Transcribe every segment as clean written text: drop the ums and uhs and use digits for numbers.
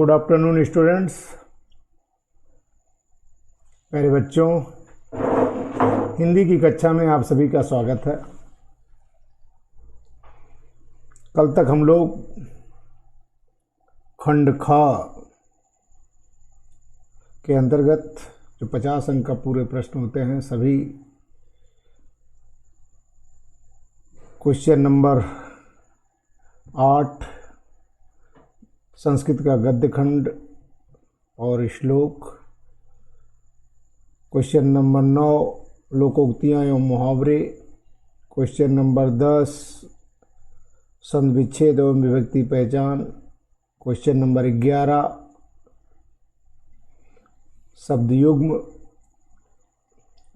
Good afternoon students. मेरे बच्चों, हिंदी की कक्षा में आप सभी का स्वागत है। कल तक हम लोग खंड ख के अंतर्गत जो 50 अंक का पूरे प्रश्न होते हैं, सभी क्वेश्चन नंबर 8 संस्कृत का गद्य खंड और श्लोक, क्वेश्चन नंबर 9 लोकोक्तियाँ एवं मुहावरे, क्वेश्चन नंबर 10 संधि विच्छेद एवं विभक्ति पहचान, क्वेश्चन नंबर 11 शब्द युग्म,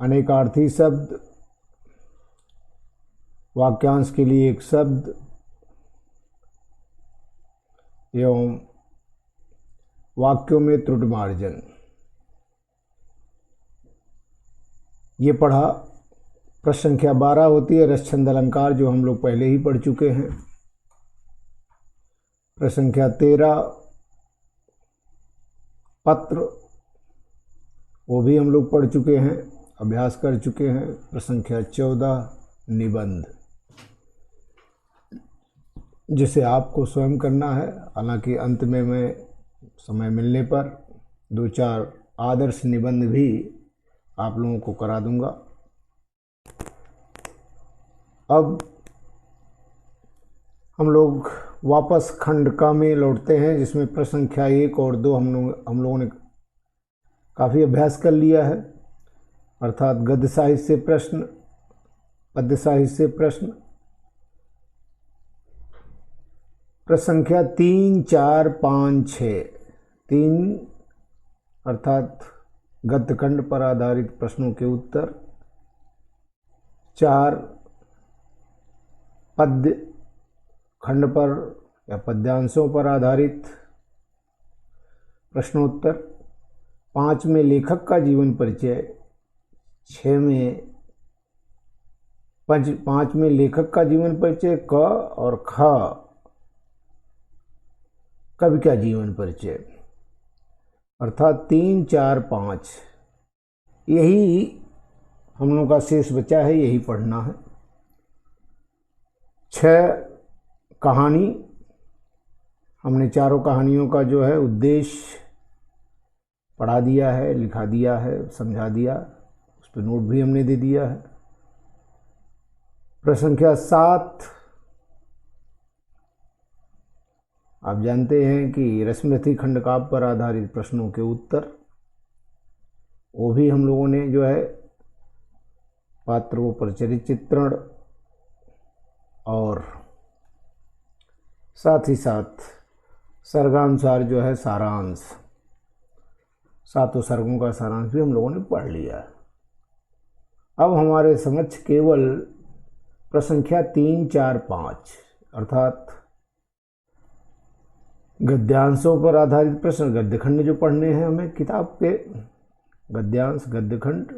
अनेकार्थी शब्द, वाक्यांश के लिए एक शब्द एवं वाक्यों में त्रुटि मार्जन, ये पढ़ा। प्रश्न संख्या 12 होती है रस छंद अलंकार, जो हम लोग पहले ही पढ़ चुके हैं। प्रश्न संख्या 13 पत्र, वो भी हम लोग पढ़ चुके हैं, अभ्यास कर चुके हैं। प्रश्न संख्या 14 निबंध, जिसे आपको स्वयं करना है। हालांकि अंत में मैं समय मिलने पर 2-4 आदर्श निबंध भी आप लोगों को करा दूंगा। अब हम लोग वापस खंड क में लौटते हैं, जिसमें प्रश्न संख्या 1 और 2 हम लोगों ने काफ़ी अभ्यास कर लिया है। अर्थात गद्य साहित्य से प्रश्न, पद्य साहित्य से प्रश्न। प्रश्न संख्या 3, 4, 5, 6, 3 अर्थात गद्य खंड पर आधारित प्रश्नों के उत्तर, 4 पद्य खंड पर या पद्यांशों पर आधारित प्रश्नोत्तर, 5 में लेखक का जीवन परिचय, 5 में लेखक का जीवन परिचय, क और ख कवि का जीवन परिचय। अर्थात 3, 4, 5 यही हम लोगों का शेष बचा है, यही पढ़ना है। 6 कहानी, हमने चारों कहानियों का जो है उद्देश्य पढ़ा दिया है, लिखा दिया है, समझा दिया, उस पर नोट भी हमने दे दिया है। प्रश्न संख्या 7, आप जानते हैं कि रश्मिरथी खंड काव्य पर आधारित प्रश्नों के उत्तर, वो भी हम लोगों ने जो है पात्रों पर चरित्र चित्रण और साथ ही साथ सर्गानुसार जो है सारांश, 7 सर्गों का सारांश भी हम लोगों ने पढ़ लिया है। अब हमारे समक्ष केवल प्रश्न संख्या 3, 4, 5 अर्थात गद्यांशों पर आधारित प्रश्न, गद्यखंड जो पढ़ने हैं हमें किताब के, गद्यांश गद्यखंड,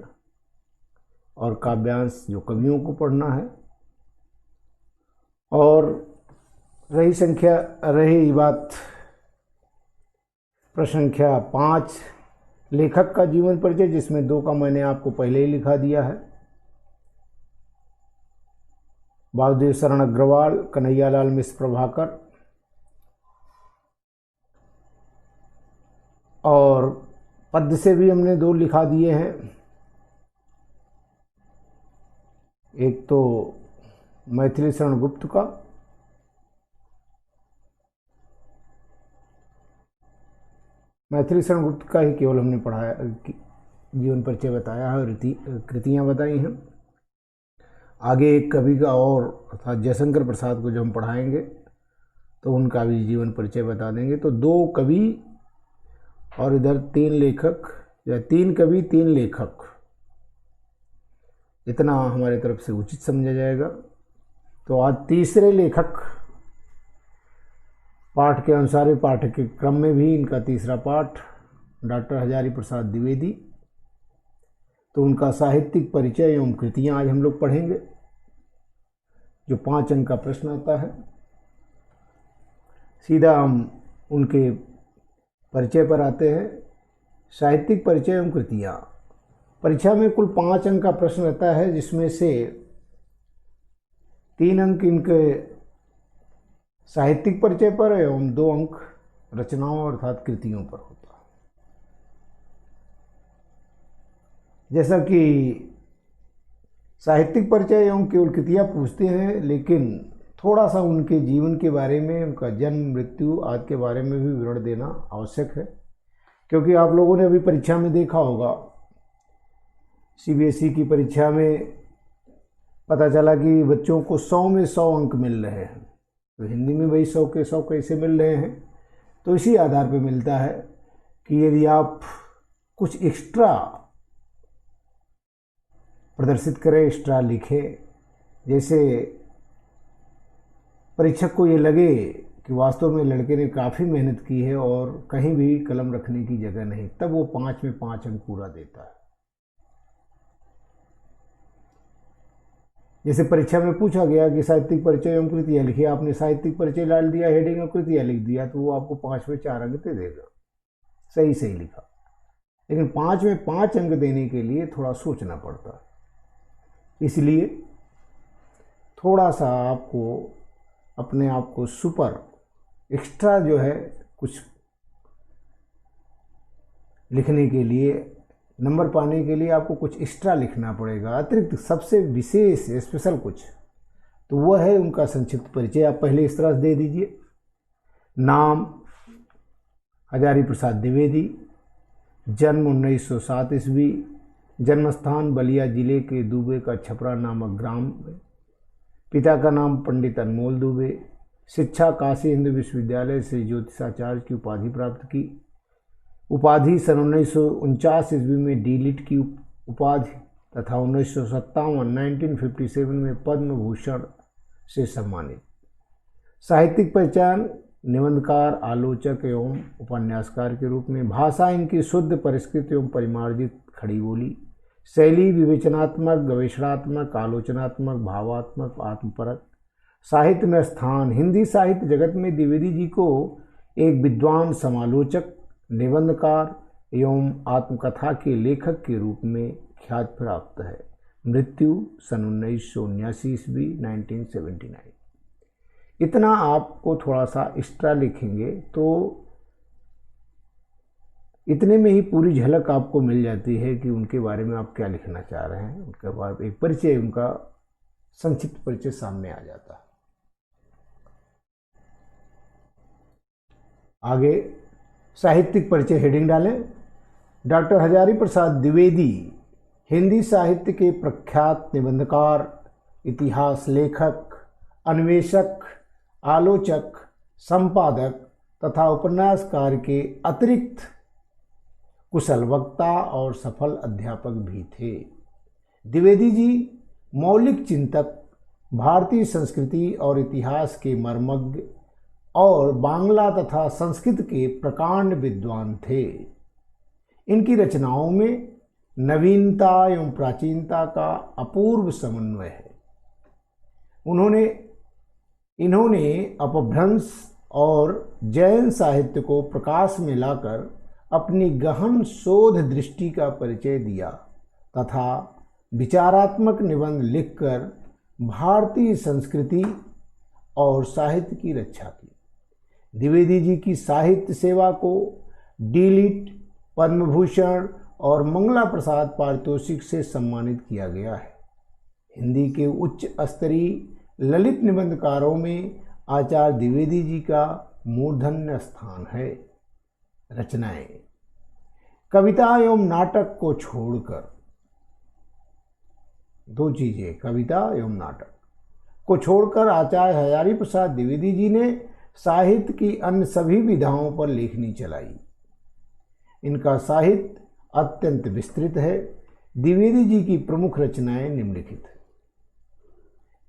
और काव्यांश जो कवियों को पढ़ना है। और रही बात प्रश्न संख्या 5 लेखक का जीवन परिचय, जिसमें 2 का मैंने आपको पहले ही लिखा दिया है। वासुदेव शरण अग्रवाल, कन्हैयालाल मिश्र प्रभाकर, और पद्य से भी हमने 2 लिखा दिए हैं। एक तो मैथिली शरण गुप्त का, मैथिली शरण गुप्त का ही केवल हमने पढ़ाया, जीवन परिचय बताया है और कृतियाँ बताई हैं। आगे एक कवि का और अर्थात जयशंकर प्रसाद को जो हम पढ़ाएंगे तो उनका भी जीवन परिचय बता देंगे। तो 2 कवि और इधर 3 लेखक, या 3 कवि 3 लेखक, इतना हमारी तरफ से उचित समझा जाएगा। तो आज तीसरे लेखक पाठ के अनुसार पाठ्य के क्रम में भी इनका तीसरा पाठ डॉक्टर हजारी प्रसाद द्विवेदी, तो उनका साहित्यिक परिचय एवं कृतियाँ आज हम लोग पढ़ेंगे, जो 5 अंक का प्रश्न आता है। सीधा हम उनके परिचय पर आते हैं। साहित्यिक परिचय एवं कृतियाँ। परीक्षा में कुल 5 अंक का प्रश्न रहता है, जिसमें से 3 अंक इनके साहित्यिक परिचय पर एवं 2 अंक रचनाओं अर्थात कृतियों पर होता है। जैसा कि साहित्यिक परिचय एवं केवल कृतियाँ पूछते हैं, लेकिन थोड़ा सा उनके जीवन के बारे में, उनका जन्म मृत्यु आदि के बारे में भी विवरण देना आवश्यक है। क्योंकि आप लोगों ने अभी परीक्षा में देखा होगा, सीबीएसई की परीक्षा में पता चला कि बच्चों को 100 में 100 अंक मिल रहे हैं। तो हिंदी में वही 100 के 100 कैसे मिल रहे हैं? तो इसी आधार पर मिलता है कि यदि आप कुछ एक्स्ट्रा प्रदर्शित करें, एक्स्ट्रा लिखें, जैसे परीक्षक को ये लगे कि वास्तव में लड़के ने काफ़ी मेहनत की है और कहीं भी कलम रखने की जगह नहीं, तब वो 5 में 5 अंक पूरा देता है। जैसे परीक्षा में पूछा गया कि साहित्यिक परिचय एवं कृतियाँ लिखिए, आपने साहित्यिक परिचय डाल दिया, हेडिंग और कृतियाँ लिख दिया, तो वो आपको 5 में 4 अंक दे देगा। सही लिखा। लेकिन 5 में 5 अंक देने के लिए थोड़ा सोचना पड़ता है। इसलिए थोड़ा सा आपको अपने आप को सुपर एक्स्ट्रा जो है कुछ लिखने के लिए, नंबर पाने के लिए आपको कुछ एक्स्ट्रा लिखना पड़ेगा, अतिरिक्त सबसे विशेष स्पेशल कुछ। तो वह है उनका संक्षिप्त परिचय। आप पहले इस तरह से दे दीजिए। नाम हजारी प्रसाद द्विवेदी, जन्म 1907 ईस्वी, जन्मस्थान बलिया जिले के दुबे का छपरा नामक ग्राम में, पिता का नाम पंडित अनमोल दुबे, शिक्षा काशी हिंदू विश्वविद्यालय से ज्योतिषाचार्य की उपाधि प्राप्त की। उपाधि सन 1949 ईस्वी में डी.लिट की उपाधि तथा 1957 में पद्म भूषण से सम्मानित। साहित्यिक पहचान निबंधकार, आलोचक एवं उपन्यासकार के रूप में। भाषा इनकी शुद्ध, परिष्कृत एवं परिमार्जित खड़ी बोली। शैली विवेचनात्मक, गवेषणात्मक, आलोचनात्मक, भावात्मक, आत्मपरक। साहित्य में स्थान। हिंदी साहित्य जगत में द्विवेदी जी को एक विद्वान समालोचक, निबंधकार एवं आत्मकथा के लेखक के रूप में ख्याति प्राप्त है। मृत्यु सन 1979 ईस्वी, 1979। इतना आपको थोड़ा सा एक्स्ट्रा लिखेंगे तो इतने में ही पूरी झलक आपको मिल जाती है कि उनके बारे में आप क्या लिखना चाह रहे हैं। उनके बाद एक परिचय, उनका संक्षिप्त परिचय सामने आ जाता है। आगे साहित्यिक परिचय हेडिंग डालें। डॉक्टर हजारी प्रसाद द्विवेदी हिंदी साहित्य के प्रख्यात निबंधकार, इतिहास लेखक, अन्वेषक, आलोचक, संपादक तथा उपन्यासकार के अतिरिक्त कुशल वक्ता और सफल अध्यापक भी थे। द्विवेदी जी मौलिक चिंतक, भारतीय संस्कृति और इतिहास के मर्मज्ञ और बांग्ला तथा संस्कृत के प्रकांड विद्वान थे। इनकी रचनाओं में नवीनता एवं प्राचीनता का अपूर्व समन्वय है। इन्होंने अपभ्रंश और जैन साहित्य को प्रकाश में लाकर अपनी गहन शोध दृष्टि का परिचय दिया तथा विचारात्मक निबंध लिखकर भारतीय संस्कृति और साहित्य की रक्षा की। द्विवेदी जी की साहित्य सेवा को डी.लिट, पद्म भूषण और मंगला प्रसाद पारितोषिक से सम्मानित किया गया है। हिंदी के उच्च स्तरीय ललित निबंधकारों में आचार्य द्विवेदी जी का मूर्धन्य स्थान है। रचनाएं। कविता एवं नाटक को छोड़कर, 2 चीजें, कविता एवं नाटक को छोड़कर आचार्य हजारी प्रसाद द्विवेदी जी ने साहित्य की अन्य सभी विधाओं पर लेखनी चलाई। इनका साहित्य अत्यंत विस्तृत है। द्विवेदी जी की प्रमुख रचनाएं निम्नलिखित हैं।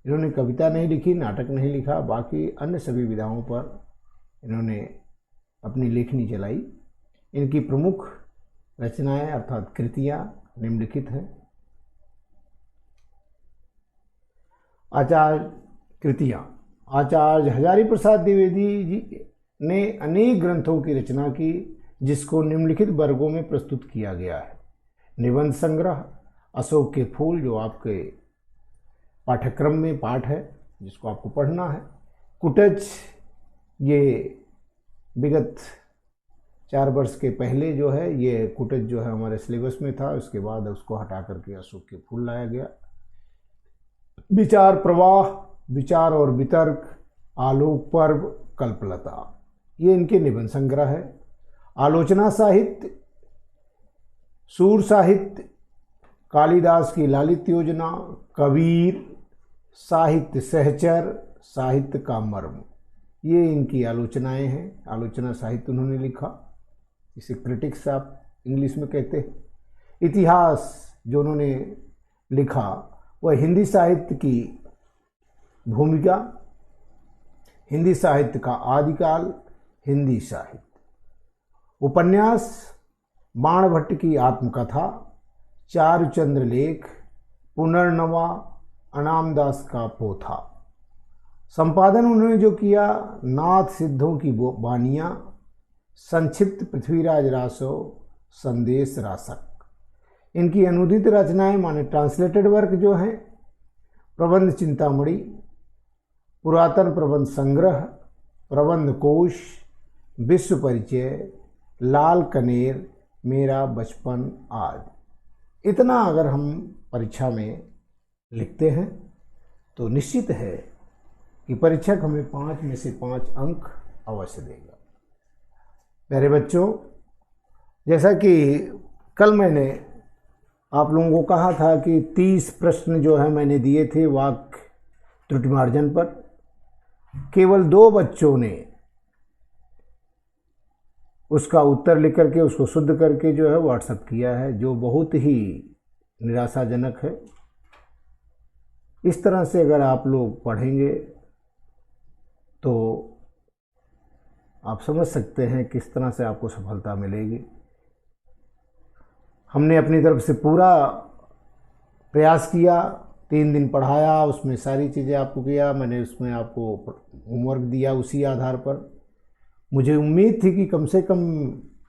इन्होंने कविता नहीं लिखी, नाटक नहीं लिखा, बाकी अन्य सभी विधाओं पर इन्होंने अपनी लेखनी चलाई। इनकी प्रमुख रचनाएं अर्थात कृतियां निम्नलिखित हैं। कृतियां। आचार्य हजारी प्रसाद द्विवेदी जी ने अनेक ग्रंथों की रचना की, जिसको निम्नलिखित वर्गों में प्रस्तुत किया गया है। निबंध संग्रह, अशोक के फूल जो आपके पाठ्यक्रम में पाठ है जिसको आपको पढ़ना है। कुटज, ये विगत 4 वर्ष के पहले जो है ये कुटज जो है हमारे सिलेबस में था, उसके बाद उसको हटा करके अशोक के फूल लाया गया। विचार प्रवाह, विचार और वितर्क, आलोक पर्व, कल्पलता, ये इनके निबंध संग्रह है। आलोचना साहित्य, सूर साहित्य, कालिदास की लालित योजना, कबीर, साहित्य सहचर, साहित्य का मर्म, ये इनकी आलोचनाएं हैं। आलोचना साहित्य उन्होंने लिखा, इसे क्रिटिक्स आप इंग्लिश में कहते हैं। इतिहास जो उन्होंने लिखा वह हिंदी साहित्य की भूमिका, हिंदी साहित्य का आदिकाल, हिंदी साहित्य। उपन्यास, बाणभट्ट की आत्मकथा, चारुचंद्र लेख, पुनर्नवा, अनामदास का पोथा। संपादन उन्होंने जो किया, नाथ सिद्धों की बानियाँ, संक्षिप्त पृथ्वीराज रासव, संदेश रासक। इनकी अनुदित रचनाएं माने ट्रांसलेटेड वर्क जो हैं, प्रबंध चिंतामणि, पुरातन प्रबंध संग्रह, प्रबंध कोश, विश्व परिचय, लाल कनेर, मेरा बचपन आज। इतना अगर हम परीक्षा में लिखते हैं तो निश्चित है कि परीक्षक हमें 5 में से 5 अंक अवश्य देगा। प्यारे बच्चों, जैसा कि कल मैंने आप लोगों को कहा था कि 30 प्रश्न जो है मैंने दिए थे वाक्य त्रुटि मार्जन पर, केवल 2 बच्चों ने उसका उत्तर लिख करके उसको शुद्ध करके जो है व्हाट्सएप किया है, जो बहुत ही निराशाजनक है। इस तरह से अगर आप लोग पढ़ेंगे तो आप समझ सकते हैं किस तरह से आपको सफलता मिलेगी। हमने अपनी तरफ से पूरा प्रयास किया, 3 दिन पढ़ाया, उसमें सारी चीज़ें आपको किया, मैंने उसमें आपको होमवर्क दिया। उसी आधार पर मुझे उम्मीद थी कि कम से कम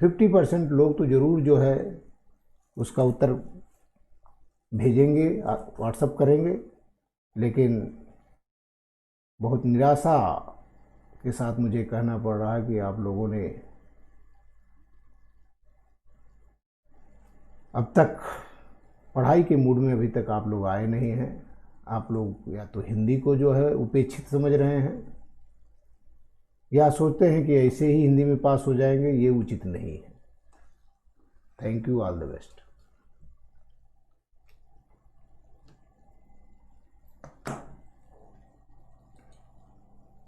50% लोग तो ज़रूर जो है उसका उत्तर भेजेंगे, व्हाट्सएप करेंगे, लेकिन बहुत निराशा के साथ मुझे कहना पड़ रहा है कि आप लोगों ने अब तक पढ़ाई के मूड में अभी तक आप लोग आए नहीं हैं। आप लोग या तो हिंदी को जो है उपेक्षित समझ रहे हैं या सोचते हैं कि ऐसे ही हिंदी में पास हो जाएंगे, ये उचित नहीं है। Thank you, all the best.